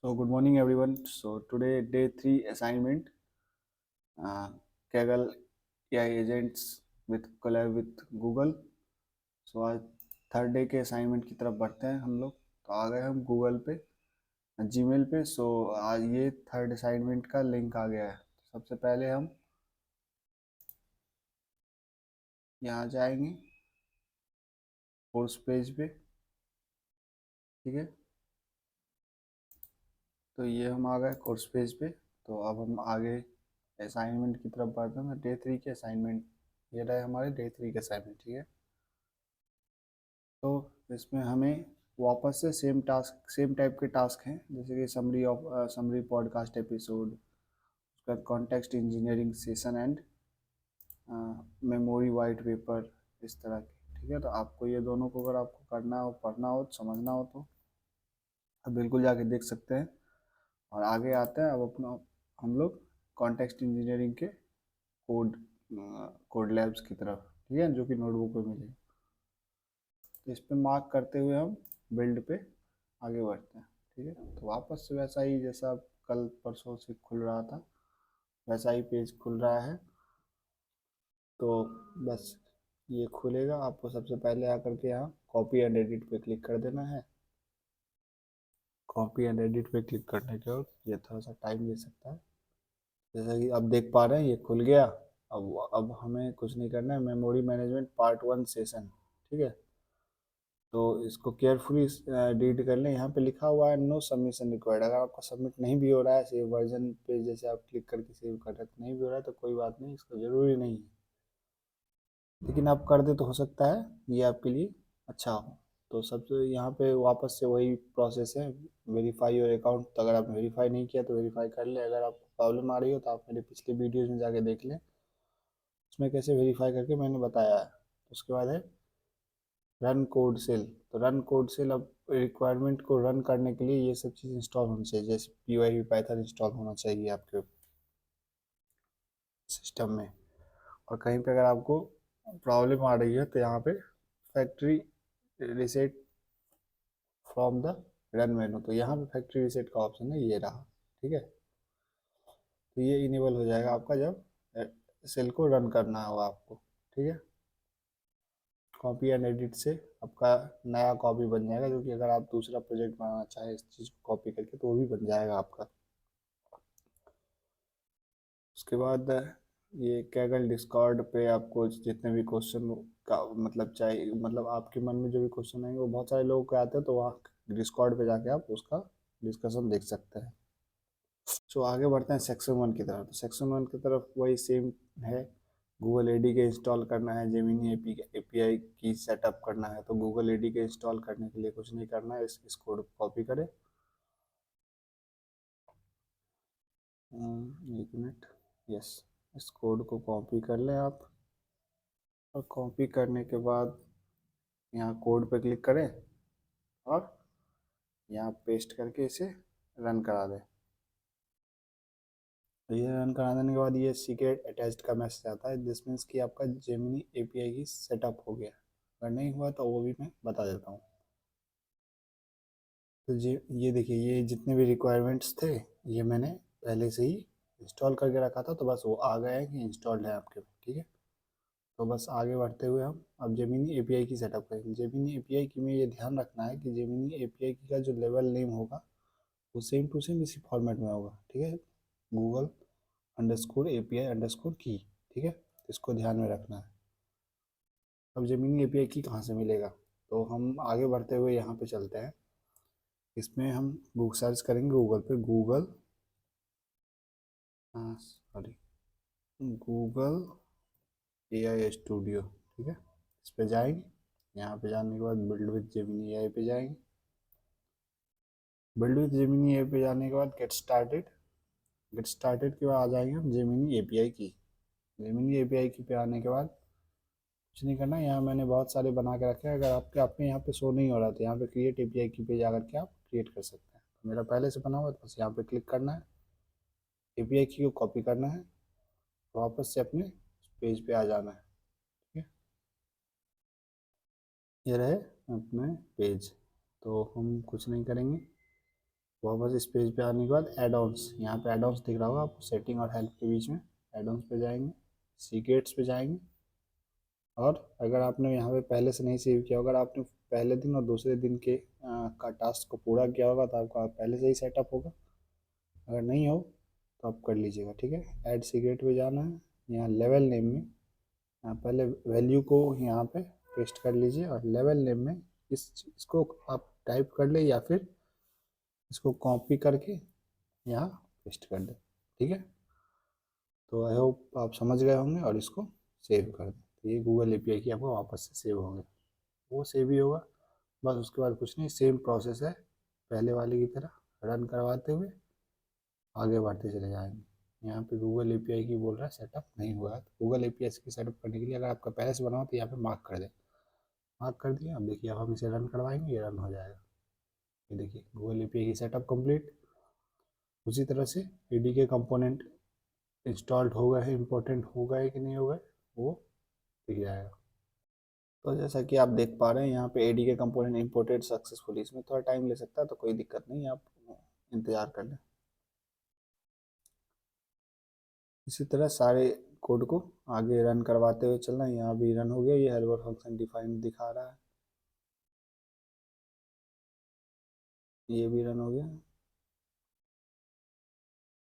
So good morning everyone. So today day 3 assignment Kaggle AI agents with collab with Google. So आज third day के assignment की तरफ बढ़ते हैं हम लोग। तो आ गए हम गूगल पे जीमेल पे। सो आज ये थर्ड असाइनमेंट का लिंक आ गया है। सबसे पहले हम यहाँ जाएंगे कोर्स पेज पे। ठीक है, तो ये हम आ गए कोर्स पेज पे। तो अब हम आगे असाइनमेंट की तरफ बढ़ते हैं। डे 3 के असाइनमेंट ये रहे हमारे डे 3 के असाइनमेंट। ठीक है, तो इसमें हमें वापस से सेम टास्क सेम टाइप के टास्क हैं, जैसे कि समरी पॉडकास्ट एपिसोड, उसका context engineering session and memory white paper, इस तरह के। ठीक है, तो आपको ये दोनों को अगर आपको करना हो, पढ़ना हो, समझना हो तो आप बिल्कुल जाके देख सकते हैं। और आगे आते हैं अब अपना हम लोग कॉन्टेक्स्ट इंजीनियरिंग के कोड कोड लैब्स की तरफ। ठीक है, जो कि नोटबुक पे मिले। तो इस पे मार्क करते हुए हम बिल्ड पे आगे बढ़ते हैं। ठीक है, तो वापस से वैसा ही जैसा कल परसों से खुल रहा था वैसा ही पेज खुल रहा है। तो बस ये खुलेगा। आपको सबसे पहले आकर के यहाँ कॉपी एंड एडिट पे क्लिक कर देना है। कॉपी एंड एडिट पे क्लिक करने के बाद ये थोड़ा सा टाइम ले सकता है। जैसा कि अब देख पा रहे हैं ये खुल गया। अब हमें कुछ नहीं करना है। Memory management part 1 session. ठीक है, तो इसको केयरफुली रीड कर लें। यहाँ पे लिखा हुआ है नो सबमिशन रिक्वायर्ड। अगर आपका सबमिट नहीं भी हो रहा है, सेव वर्जन पे जैसे आप क्लिक करके सेव कर रहे हैं, नहीं भी हो रहा है तो कोई बात नहीं, इसका ज़रूरी नहीं है। लेकिन आप कर दे तो हो सकता है ये आपके लिए अच्छा हो। तो सबसे यहाँ पे वापस से वही प्रोसेस है, वेरीफाई योर अकाउंट। तो अगर आपने वेरीफाई नहीं किया तो वेरीफाई कर ले। अगर आपको प्रॉब्लम आ रही हो तो आप मेरे पिछले वीडियोज़ में जाके देख लें, उसमें कैसे वेरीफाई करके मैंने बताया है। उसके बाद है रन कोड सेल। तो रन कोड सेल, अब रिक्वायरमेंट को रन करने के लिए ये सब चीज़ इंस्टॉल होनी चाहिए, जैसे पी पाइथन इंस्टॉल होना चाहिए आपके सिस्टम में। और कहीं पे अगर आपको प्रॉब्लम आ रही है तो यहाँ पे factory reset from the run मेनू, तो यहाँ पे फैक्ट्री रिसेट का ऑप्शन है, ये रहा। ठीक है, तो ये इनेबल हो जाएगा आपका जब सेल को रन करना होगा आपको। ठीक है, कॉपी एंड एडिट से आपका नया कॉपी बन जाएगा, जो कि अगर आप दूसरा प्रोजेक्ट बनाना चाहें इस चीज़ को कॉपी करके तो वो भी बन जाएगा आपका। उसके बाद ये कैगल डिस्कॉर्ड पे आपको जितने भी क्वेश्चन का मतलब चाहिए, मतलब आपके मन में जो भी क्वेश्चन आएंगे वो बहुत सारे लोगों के आते हैं, तो वहाँ डिस्कॉर्ड पे जाके आप उसका डिस्कशन देख सकते हैं। सो आगे बढ़ते हैं सेक्शन 1 की तरफ। तो सेक्शन 1 की तरफ वही सेम है। गूगल एडी के इंस्टॉल करना है, जेमिनी एपीआई की सेटअप करना है। तो गूगल एडी के इंस्टॉल करने के लिए कुछ नहीं करना है, इस कोड को कॉपी करें। एक मिनट, यस, इस कोड को कॉपी कर लें आप। और कॉपी करने के बाद यहाँ कोड पे क्लिक करें और यहाँ पेस्ट करके इसे रन करा दें। तो ये रन करा देने के बाद ये सीक्रेट अटैच्ड का मैसेज आता है, दिस मीन्स कि आपका जेमिनी एपीआई की सेटअप हो गया। अगर नहीं हुआ तो वो भी मैं बता देता हूँ। तो ये देखिए, ये जितने भी रिक्वायरमेंट्स थे ये मैंने पहले से ही इंस्टॉल करके रखा था, तो बस वो आ गया है कि इंस्टॉल्ड है आपके। ठीक है, तो बस आगे बढ़ते हुए हम अब जेमिनी एपीआई की सेटअप करेंगे। जेमिनी एपीआई की में ये ध्यान रखना है कि जेमिनी एपीआई की का जो लेवल नेम होगा वो सेम टू सेम इसी फॉर्मेट में होगा। ठीक है, गूगल अंडरस्कोर एपीआई अंडरस्कोर की। ठीक है, इसको ध्यान में रखना है। अब जेमिनी एपीआई की कहाँ से मिलेगा, तो हम आगे बढ़ते हुए यहाँ पे चलते हैं। इसमें हम गूगल सर्च करेंगे गूगल पे, Google sorry Google AI studio. ठीक है, इस पे जाएंगे। यहाँ पे जाने के बाद बिल्ड विद जेमिनी एआई पे जाएंगे। बिल्ड विद जेमिनी एआई पे जाने के बाद गेट स्टार्टेड के बाद आ जाएंगे हम जेमिनी एपीआई की। जेमिनी एपीआई की पे आने के बाद कुछ नहीं करना। यहाँ मैंने बहुत सारे बना के रखे हैं। अगर आपके आपके यहाँ पे शो नहीं हो रहा तो यहाँ पे क्रिएट एपीआई की पे जाकर के आप क्रिएट कर सकते हैं। तो मेरा पहले से बना हुआ है, तो बस यहाँ पे क्लिक करना है, एपीआई की को कॉपी करना है, वापस से अपने पेज पे आ जाना है। ठीक है, ये रहे अपने पेज। तो हम कुछ नहीं करेंगे, वापस इस पेज पे आने के बाद एड ऑन्स, यहाँ पे एड ऑन्स दिख रहा होगा आपको सेटिंग और हेल्प के बीच में, एड ऑन्स पे जाएंगे, सीक्रेट्स पे जाएंगे, और अगर आपने यहाँ पे पहले से नहीं सेव किया, अगर आपने पहले दिन और दूसरे दिन के का टास्क को पूरा किया होगा तो आपका पहले से ही सेटअप होगा, अगर नहीं हो तो आप कर लीजिएगा। ठीक है, ऐड सीक्रेट पे जाना है, यहाँ लेवल नेम में यहाँ पहले वैल्यू को यहाँ पे पेस्ट कर लीजिए, और लेवल नेम में इसको आप टाइप कर ले या फिर इसको कॉपी करके यहाँ पेस्ट कर दें। ठीक है, तो आई होप आप समझ गए होंगे, और इसको सेव कर दें, तो ये गूगल एपीआई की आपको वापस से सेव होंगे, वो सेव ही होगा। बस उसके बाद कुछ नहीं, सेम प्रोसेस है पहले वाले की तरह, रन करवाते हुए आगे बढ़ते चले जाएंगे। यहाँ पे गूगल एपीआई की बोल रहा है सेटअप नहीं हुआ है, तो गूगल एपीआई की सेटअप करने के लिए अगर आपका पहले से बना हो तो यहाँ पे मार्क कर दें, मार्क कर दिया। अब देखिए, अब हम इसे रन करवाएंगे, ये रन हो जाएगा। ये देखिए गूगल एपीआई की सेटअप कंप्लीट। उसी तरह से एडी के कंपोनेंट इंस्टॉल्ड हो गए हैं, इम्पोर्टेंट हो गए कि नहीं हो गए, वो दिख जाएगा। तो जैसा कि आप देख पा रहे हैं यहाँ पे एडी के कंपोनेंट इंपोर्टेड सक्सेसफुली, इसमें थोड़ा टाइम ले सकता है, तो कोई दिक्कत नहीं है, आप इंतज़ार कर लें। इसी तरह सारे कोड को आगे रन करवाते हुए चलना। यहाँ भी रन हो गया, ये हेल्पर फंक्शन डिफाइन दिखा रहा है, ये भी रन हो गया।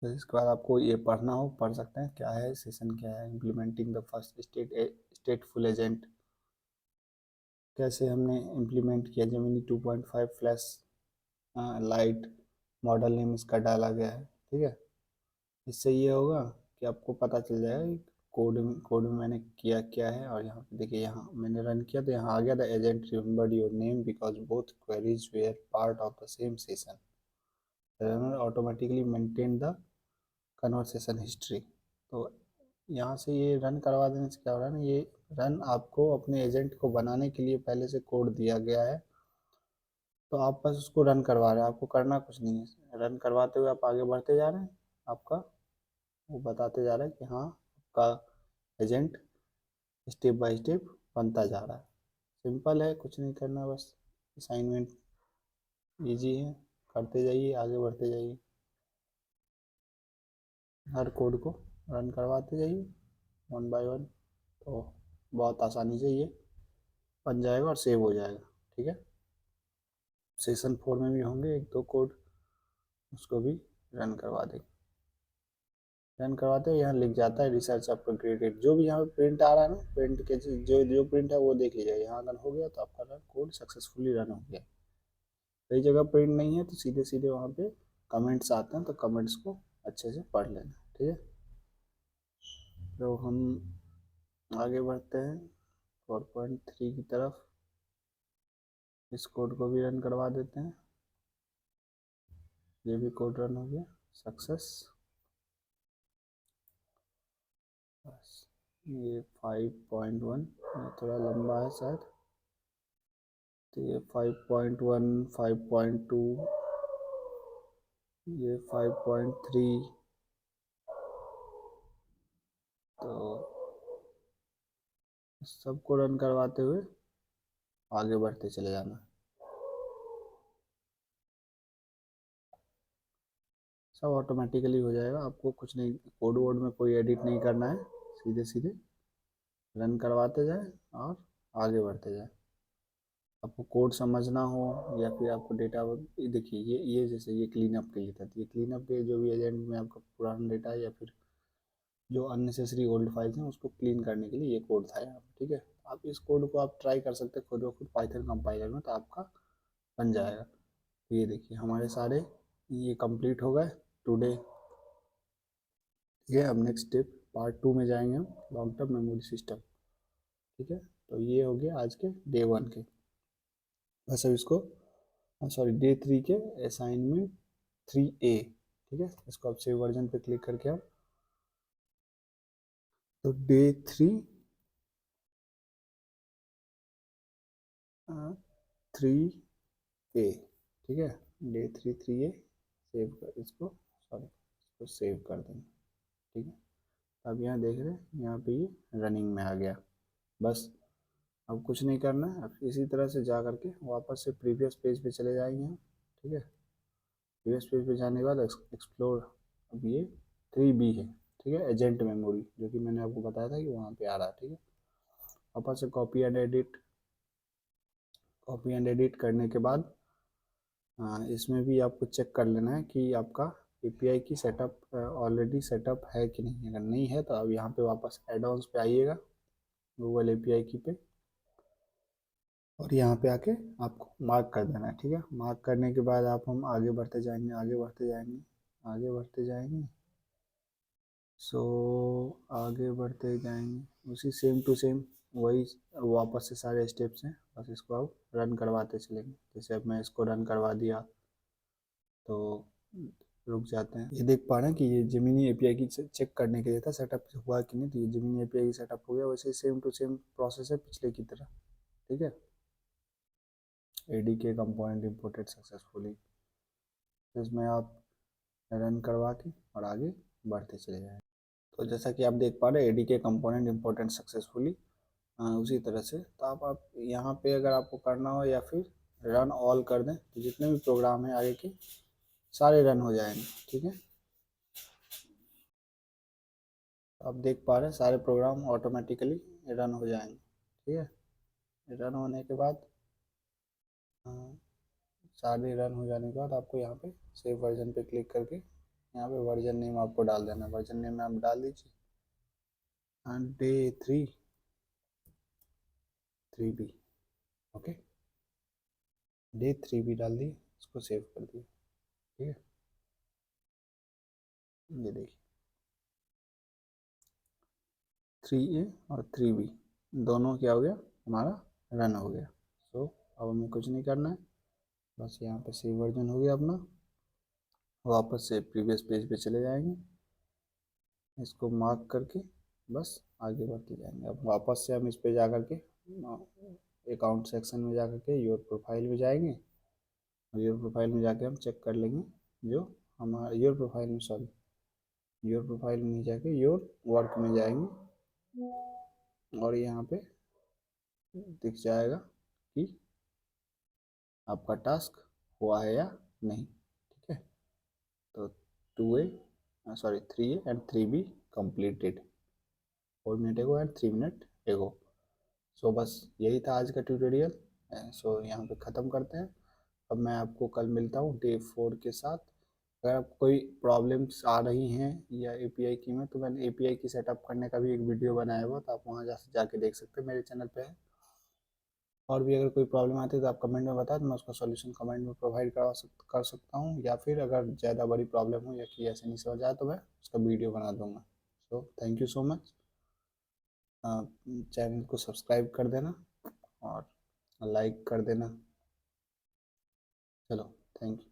फिर इसके बाद आपको ये पढ़ना हो पढ़ सकते हैं, क्या है सेशन, क्या है इम्प्लीमेंटिंग द फर्स्ट स्टेटफुल एजेंट, कैसे हमने इम्प्लीमेंट किया। Gemini 2.5 flash light model name इसका डाला गया है। ठीक है, इससे ये होगा कि आपको पता चल जाएगा कि कोड में मैंने किया क्या है। और यहाँ पे देखिए, यहाँ मैंने रन किया तो यहाँ आ गया, the agent remembered your name because both queries were part of the same session, runner automatically maintain the conversation history. तो यहाँ से ये रन करवा देने से क्या हो रहा है ना, ये रन आपको अपने एजेंट को बनाने के लिए पहले से कोड दिया गया है, तो आप बस उसको रन करवा रहे हैं, आपको करना कुछ नहीं है। रन करवाते हुए आप आगे बढ़ते जा रहे हैं, आपका वो बताते जा रहा है कि हाँ आपका एजेंट स्टेप बाय स्टेप बनता जा रहा है। सिंपल है, कुछ नहीं करना, बस असाइनमेंट इजी है, करते जाइए, आगे बढ़ते जाइए, हर कोड को रन करवाते जाइए वन बाय वन, तो बहुत आसानी से ये बन जाएगा और सेव हो जाएगा। ठीक है, सेशन 4 में भी होंगे एक दो कोड, उसको भी रन करवा देंगे। रन करवाते हुए यहाँ लिख जाता है रिसर्च आपका क्रिएटेड, जो भी यहाँ पे प्रिंट आ रहा है ना, प्रिंट के जो जो प्रिंट है वो देख लीजिए, यहाँ रन हो गया तो आपका रन कोड सक्सेसफुली रन हो गया। कई जगह प्रिंट नहीं है तो सीधे सीधे वहाँ पे कमेंट्स आते हैं, तो कमेंट्स को अच्छे से पढ़ लेना। ठीक है, तो हम आगे बढ़ते हैं 4.3 की तरफ, इस कोड को भी रन करवा देते हैं। ये भी कोड रन हो गया सक्सेस। बस ये 5.1 थोड़ा लंबा है शायद, तो ये 5.1, 5.2, ये 5.3, तो सबको रन करवाते हुए आगे बढ़ते चले जाना। सब ऑटोमेटिकली हो जाएगा, आपको कुछ नहीं, कोड वोड में कोई एडिट नहीं करना है, सीधे सीधे रन करवाते जाए और आगे बढ़ते जाए। आपको कोड समझना हो या फिर आपको डेटा, देखिए ये जैसे ये क्लीन अप के लिए था, ये क्लीन अप के जो भी एजेंट में आपका पुराना डेटा है या फिर जो अननेसेसरी ओल्ड फाइल्स हैं उसको क्लीन करने के लिए ये कोड था यहाँ पे। ठीक है, आप इस कोड को आप ट्राई कर सकते हैं खुद ब खुद पाइथन कंपाइलर में, तो आपका बन जाएगा। तो ये देखिए हमारे सारे ये कंप्लीट हो गए टुडे। ठीक है, अब नेक्स्ट स्टेप पार्ट 2 में जाएंगे हम, लॉन्ग टर्म मेमोरी सिस्टम। ठीक है, तो ये हो गया आज के डे 1 के, बस अब इसको, सॉरी डे 3 के असाइनमेंट 3A। ठीक है, इसको अब सेव वर्जन पे क्लिक करके हम, तो डे 3A। ठीक है, डे 3 सेव कर इसको, सॉरी इसको सेव कर देंगे। ठीक है, अब यहाँ देख रहे हैं, यहाँ पे ये रनिंग में आ गया। बस अब कुछ नहीं करना है, अब इसी तरह से जा करके वापस से प्रीवियस पेज पे चले जाएंगे हम। ठीक है, प्रीवियस पेज पे जाने के बाद एक्सप्लोर, अब ये 3B है, ठीक है, एजेंट मेमोरी, जो कि मैंने आपको बताया था कि वहाँ पे आ रहा है, ठीक है। वापस से कॉपी एंड एडिट करने के बाद इसमें भी आपको चेक कर लेना है कि आपका एपीआई की सेटअप ऑलरेडी सेटअप है कि नहीं। अगर नहीं है तो अब यहाँ पे वापस एड ऑन्स पे आइएगा, गूगल एपीआई की पे, और यहाँ पे आके आपको मार्क कर देना है, ठीक है। मार्क करने के बाद हम आगे बढ़ते जाएंगे, आगे बढ़ते जाएंगे, आगे बढ़ते जाएंगे। सो आगे बढ़ते जाएंगे, उसी सेम टू सेम वही वापस से सारे स्टेप्स हैं, बस इसको अब रन करवाते चलेंगे। जैसे अब मैं इसको रन करवा दिया तो रुक जाते हैं। ये देख पा रहे हैं कि ये जेमिनी एपीआई की चेक करने के लिए था सेटअप हुआ कि नहीं, तो ये जेमिनी एपीआई की सेटअप हो गया। वैसे सेम टू सेम प्रोसेस है पिछले की तरह, ठीक है। एडीके कंपोनेंट इंपोर्टेड सक्सेसफुली, इसमें आप रन करवा के और आगे बढ़ते चले जाएं। तो जैसा कि आप देख पा रहे हैं एडीके कंपोनेंट इंपोर्टेंट सक्सेसफुली, उसी तरह से तो आप यहाँ पे अगर आपको करना हो या फिर रन ऑल कर दें तो जितने भी प्रोग्राम हैं आगे के सारे रन हो जाएंगे, ठीक है। आप देख पा रहे हैं सारे प्रोग्राम ऑटोमेटिकली रन हो जाएंगे, ठीक है। रन होने के बाद सारे रन हो जाने के बाद आपको यहाँ पे सेव वर्जन पे क्लिक करके यहाँ पे वर्जन नेम आपको डाल देना। वर्जन नेम में आप डाल दीजिए day 3B, okay, day 3B डाल दिए, इसको सेव कर दिए, ठीक है। ये देखिए 3A और 3B दोनों क्या हो गया, हमारा रन हो गया। सो अब हमें कुछ नहीं करना है, बस यहाँ पे सेव वर्जन हो गया अपना। वापस से प्रीवियस पेज पे चले जाएंगे, इसको मार्क करके बस आगे बढ़ते जाएंगे। अब वापस से हम इस पे जा कर के अकाउंट सेक्शन में जा कर के योर प्रोफाइल में जाएंगे, और योर प्रोफाइल में जाके हम चेक कर लेंगे जो हमारा योर प्रोफाइल में, सॉरी योर प्रोफाइल में नहीं जाके योर वर्क में जाएंगे, और यहाँ पे दिख जाएगा कि आपका टास्क हुआ है या नहीं, ठीक है। तो 3A and 3B completed 4 minute एगो एंड 3 मिनट एगो। सो बस यही था आज का ट्यूटोरियल। सो यहाँ पे ख़त्म करते हैं। अब मैं आपको कल मिलता हूँ डे 4 के साथ। अगर आप कोई प्रॉब्लम्स आ रही हैं या एपीआई की में, तो मैंने एपीआई की सेटअप करने का भी एक वीडियो बनाया हुआ, तो आप वहाँ जाके देख सकते हैं, मेरे चैनल पे है। और भी अगर कोई प्रॉब्लम आती है तो आप कमेंट में बताएं, तो मैं उसका सॉल्यूशन कमेंट में प्रोवाइड कर सकता हूँ, या फिर अगर ज़्यादा बड़ी प्रॉब्लम हो या कि ऐसे नहीं समझ आए तो मैं उसका वीडियो बना दूँगा। So thank you so much. Channel को सब्सक्राइब कर देना और लाइक कर देना। चलो, थैंक यू।